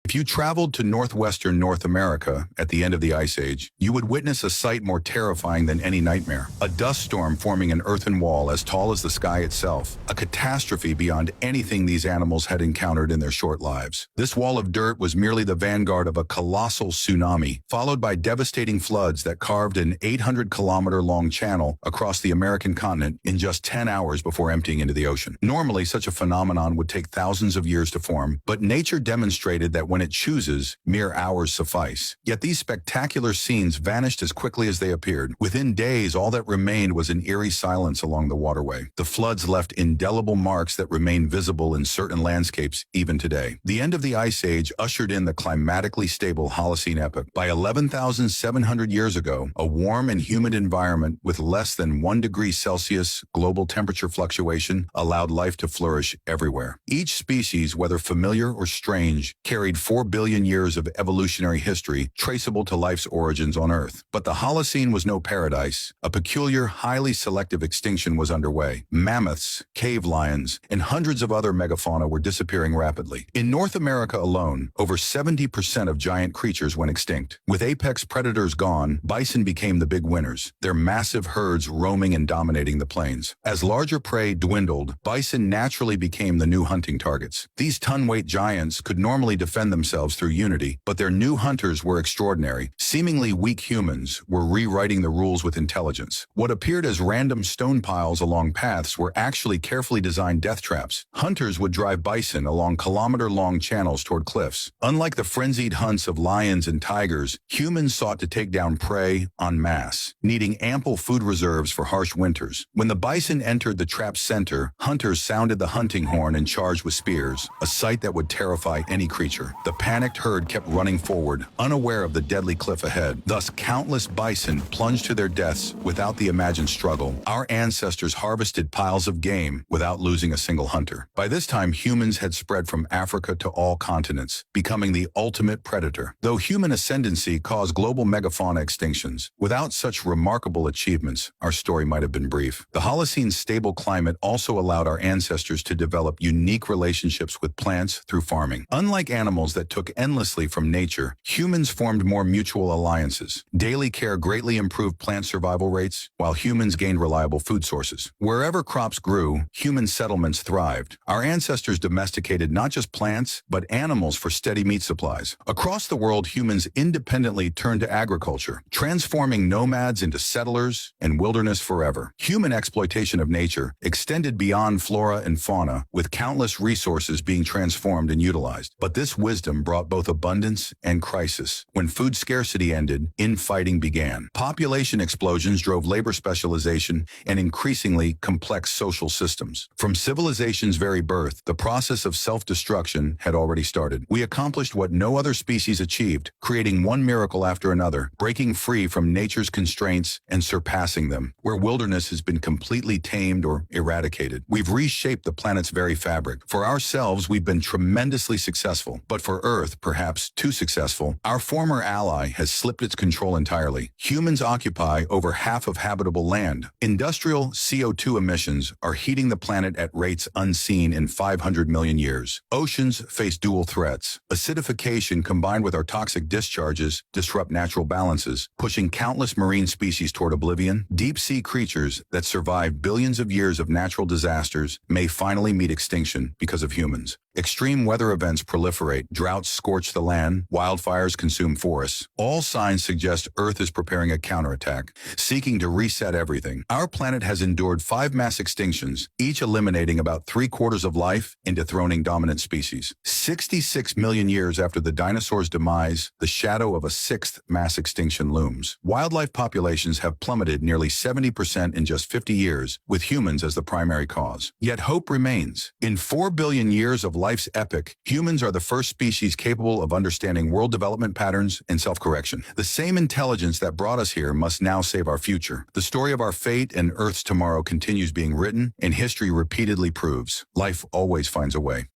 If you traveled to northwestern North America at the end of the Ice Age, you would witness a sight more terrifying than any nightmare. A dust storm forming an earthen wall as tall as the sky itself, a catastrophe beyond anything these animals had encountered in their short lives. This wall of dirt was merely the vanguard of a colossal tsunami, followed by devastating floods that carved an 800-kilometer-long channel across the American continent in just 10 hours before emptying into the ocean. Normally, such a phenomenon would take thousands of years to form, but nature demonstrated that when it chooses, mere hours suffice. Yet these spectacular scenes vanished as quickly as they appeared. Within days, all that remained was an eerie silence along the waterway. The floods left indelible marks that remain visible in certain landscapes even today. The end of the Ice Age ushered in the climatically stable Holocene epoch. By 11,700 years ago, a warm and humid environment with less than 1 degree Celsius global temperature fluctuation allowed life to flourish everywhere. Each species, whether familiar or strange, carried 4 billion years of evolutionary history traceable to life's origins on Earth. But the Holocene was no paradise. A peculiar, highly selective extinction was underway. Mammoths, cave lions, and hundreds of other megafauna were disappearing rapidly. In North America alone, over 70% of giant creatures went extinct. With apex predators gone, bison became the big winners, their massive herds roaming and dominating the plains. As larger prey dwindled, bison naturally became the new hunting targets. These ton-weight giants could normally defend themselves through unity, but their new hunters were extraordinary. Seemingly weak humans were rewriting the rules with intelligence. What appeared as random stone piles along paths were actually carefully designed death traps. Hunters would drive bison along kilometer-long channels toward cliffs. Unlike the frenzied hunts of lions and tigers, humans sought to take down prey en masse, needing ample food reserves for harsh winters. When the bison entered the trap's center, hunters sounded the hunting horn and charged with spears, a sight that would terrify any creature. The panicked herd kept running forward, unaware of the deadly cliff ahead. Thus, countless bison plunged to their deaths without the imagined struggle. Our ancestors harvested piles of game without losing a single hunter. By this time, humans had spread from Africa to all continents, becoming the ultimate predator. Though human ascendancy caused global megafauna extinctions, without such remarkable achievements, our story might have been brief. The Holocene's stable climate also allowed our ancestors to develop unique relationships with plants through farming. Unlike animals that took endlessly from nature, humans formed more mutual alliances. Daily care greatly improved plant survival rates, while humans gained reliable food sources. Wherever crops grew, human settlements thrived. Our ancestors domesticated not just plants, but animals for steady meat supplies. Across the world, humans independently turned to agriculture, transforming nomads into settlers and wilderness forever. Human exploitation of nature extended beyond flora and fauna, with countless resources being transformed and utilized. But this wisdom brought both abundance and crisis. When food scarcity ended, infighting began. Population explosions drove labor specialization and increasingly complex social systems. From civilization's very birth, the process of self-destruction had already started. We accomplished what no other species achieved, creating one miracle after another, breaking free from nature's constraints and surpassing them. Where wilderness has been completely tamed or eradicated, we've reshaped the planet's very fabric. For ourselves, we've been tremendously successful, but for Earth, perhaps too successful. Our former ally has slipped its control entirely. Humans occupy over half of habitable land. Industrial CO2 emissions are heating the planet at rates unseen in 500 million years. Oceans face dual threats. Acidification combined with our toxic discharges disrupt natural balances, pushing countless marine species toward oblivion. Deep-sea creatures that survived billions of years of natural disasters may finally meet extinction because of humans. Extreme weather events proliferate, droughts scorch the land, wildfires consume forests. All signs suggest Earth is preparing a counterattack, seeking to reset everything. Our planet has endured 5 mass extinctions, each eliminating about 3/4 of life and dethroning dominant species. 66 million years after the dinosaurs' demise, the shadow of a 6th mass extinction looms. Wildlife populations have plummeted nearly 70% in just 50 years, with humans as the primary cause. Yet hope remains. In 4 billion years of life's epic, humans are the first species capable of understanding world development patterns and self-correction. The same intelligence that brought us here must now save our future. The story of our fate and Earth's tomorrow continues being written, and history repeatedly proves life always finds a way.